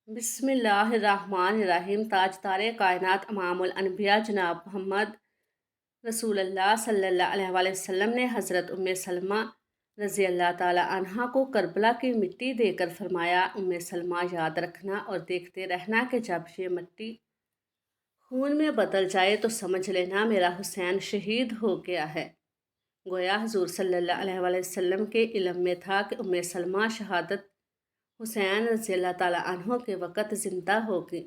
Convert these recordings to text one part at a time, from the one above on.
بسم اللہ الرحمن الرحیم۔ تاج تار کائنات امام الانبیاء جناب محمد رسول اللہ صلی اللہ علیہ وآلہ وسلم نے حضرت سلمہ رضی اللہ تعالی عنہا کو کربلا کی مٹی دے کر فرمایا، سلمہ یاد رکھنا اور دیکھتے رہنا کہ جب یہ مٹی خون میں بدل جائے تو سمجھ لینا میرا حسین شہید ہو گیا ہے۔ گویا حضور صلی اللہ علیہ وآلہ وسلم کے علم میں تھا کہ سلمہ شہادت حسین رضی اللہ تعالیٰ عنہ کے وقت زندہ ہوگی۔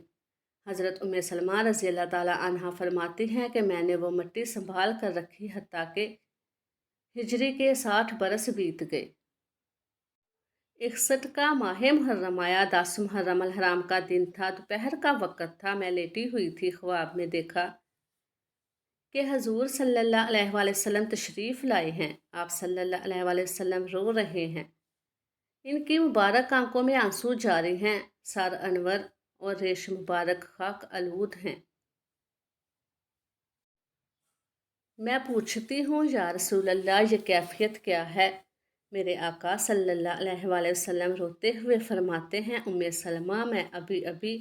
حضرت سلمہ رضی اللہ تعالیٰ عنہ فرماتی ہیں کہ میں نے وہ مٹی سنبھال کر رکھی حتیٰ کہ ہجری کے 60 برس بیت گئے۔ 61 کا ماہ محرم آیا، 10 محرم الحرام کا دن تھا، دوپہر کا وقت تھا، میں لیٹی ہوئی تھی، خواب میں دیکھا کہ حضور صلی اللہ علیہ وآلہ وسلم تشریف لائے ہیں۔ آپ صلی اللہ علیہ وآلہ وسلم رو رہے ہیں، ان کی مبارک آنکھوں میں آنسو جاری ہیں، سر انور اور ریش مبارک خاک آلود ہیں۔ میں پوچھتی ہوں یا رسول اللہ یہ کیفیت کیا ہے؟ میرے آقا صلی اللہ علیہ وآلہ وسلم روتے ہوئے فرماتے ہیں، سلمہ میں ابھی ابھی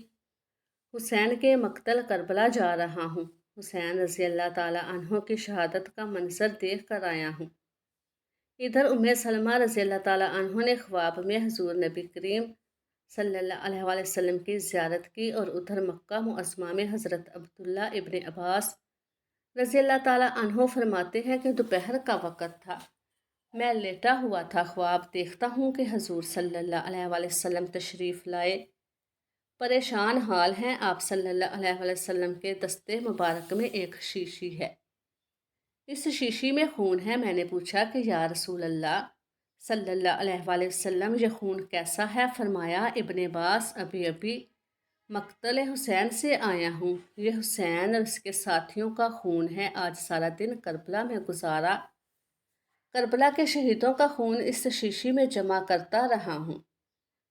حسین کے مقتل کربلا جا رہا ہوں، حسین رضی اللہ تعالیٰ عنہ کی شہادت کا منظر دیکھ کر آیا ہوں۔ ادھر سلمہ رضی اللہ تعالیٰ عنہ نے خواب میں حضور نبی کریم صلی اللہ علیہ وآلہ وسلم کی زیارت کی، اور ادھر مکہ معظمہ میں حضرت عبداللہ ابن عباس رضی اللہ تعالیٰ عنہ فرماتے ہیں کہ دوپہر کا وقت تھا، میں لیٹا ہوا تھا، خواب دیکھتا ہوں کہ حضور صلی اللہ علیہ وآلہ وسلم تشریف لائے، پریشان حال ہیں۔ آپ صلی اللہ علیہ وآلہ وسلم کے دستے مبارک میں ایک شیشی ہے، اس شیشی میں خون ہے۔ میں نے پوچھا کہ یا رسول اللہ صلی اللہ علیہ وآلہ وسلم یہ خون کیسا ہے؟ فرمایا، ابن عباس ابھی ابھی مقتل حسین سے آیا ہوں، یہ حسین اور اس کے ساتھیوں کا خون ہے، آج سارا دن کربلا میں گزارا، کربلا کے شہیدوں کا خون اس شیشی میں جمع کرتا رہا ہوں۔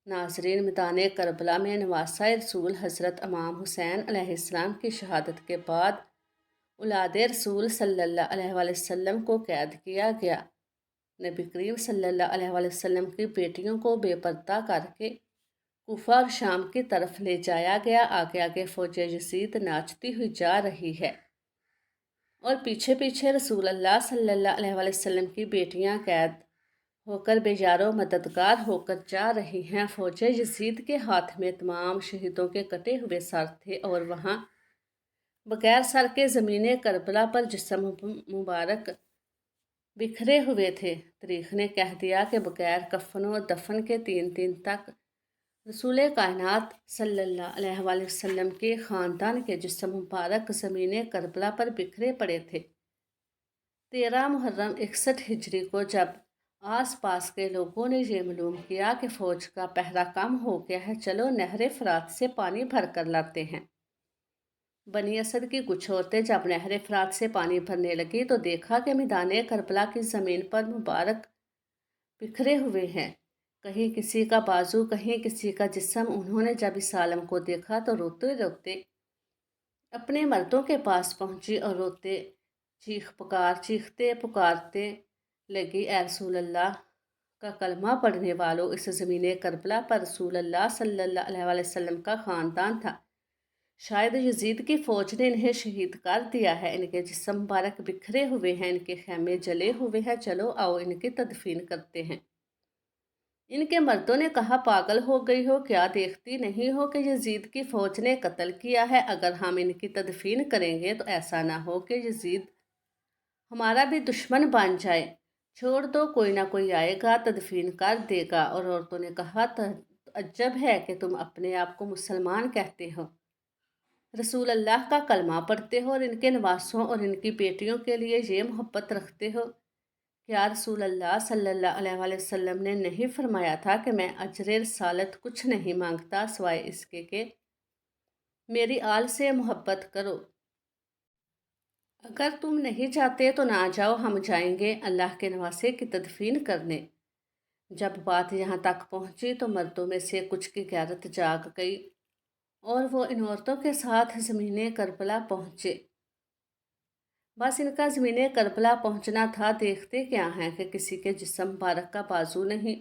ناظرین، میدان کربلا میں نواسہ رسول حضرت امام حسین علیہ السلام کی شہادت کے بعد اولاد رسول صلی اللہ علیہ وآلہ وسلم کو قید کیا گیا۔ نبی کریم صلی اللہ علیہ وآلہ وسلم کی بیٹیوں کو بے پردہ کر کے کوفہ اور شام کی طرف لے جایا گیا۔ آگے آگے فوج یزید ناچتی ہوئی جا رہی ہے اور پیچھے پیچھے رسول اللہ صلی اللہ علیہ وآلہ وسلم کی بیٹیاں قید ہو کر بے یار و مددگار ہو کر جا رہی ہیں۔ فوج یزید کے ہاتھ میں تمام شہیدوں کے کٹے ہوئے سر تھے، اور وہاں بغیر سر کے زمین کربلا پر جسم مبارک بکھرے ہوئے تھے۔ تاریخ نے کہہ دیا کہ بغیر کفن و دفن کے 3 دن تک رسول کائنات صلی اللہ علیہ وآلہ وسلم کے خاندان کے جسم مبارک زمین کربلا پر بکھرے پڑے تھے۔ 13 محرم 61 ہجری کو جب آس پاس کے لوگوں نے یہ معلوم کیا کہ فوج کا پہرا کم ہو گیا ہے، چلو نہر فرات سے پانی بھر کر لاتے ہیں۔ بنی اسد کی کچھ عورتیں جب نہر فرات سے پانی بھرنے لگی تو دیکھا کہ میدان کربلا کی زمین پر مبارک بکھرے ہوئے ہیں، کہیں کسی کا بازو، کہیں کسی کا جسم۔ انہوں نے جب اس عالم کو دیکھا تو روتے روتے اپنے مردوں کے پاس پہنچی اور روتے چیختے پکارتے لگی، اے رسول اللہ کا کلمہ پڑھنے والوں، اس زمین کربلا پر رسول اللہ صلی اللہ علیہ وآلہ وسلم کا خاندان تھا، شاید یزید کی فوج نے انہیں شہید کر دیا ہے، ان کے جسم مبارک بکھرے ہوئے ہیں، ان کے خیمے جلے ہوئے ہیں، چلو آؤ ان کی تدفین کرتے ہیں۔ ان کے مردوں نے کہا، پاگل ہو گئی ہو کیا؟ دیکھتی نہیں ہو کہ یزید کی فوج نے قتل کیا ہے؟ اگر ہم ان کی تدفین کریں گے تو ایسا نہ ہو کہ یزید ہمارا بھی دشمن بن جائے، چھوڑ دو، کوئی نہ کوئی آئے گا تدفین کر دے گا۔ اور عورتوں نے کہا، تعجب ہے کہ تم اپنے آپ کو مسلمان کہتے ہو، رسول اللہ کا کلمہ پڑھتے ہو اور ان کے نواسوں اور ان کی بیٹیوں کے لیے یہ محبت رکھتے ہو، کیا رسول اللہ صلی اللہ علیہ وآلہ وسلم نے نہیں فرمایا تھا کہ میں اجر رسالت کچھ نہیں مانگتا سوائے اس کے کہ میری آل سے محبت کرو؟ اگر تم نہیں چاہتے تو نہ جاؤ، ہم جائیں گے اللہ کے نواسے کی تدفین کرنے۔ جب بات یہاں تک پہنچی تو مردوں میں سے کچھ کی غیرت جاگ گئی اور وہ ان عورتوں کے ساتھ زمین کربلا پہنچے۔ بس ان کا زمین کربلا پہنچنا تھا، دیکھتے کیا ہیں کہ کسی کے جسم مبارک کا بازو نہیں،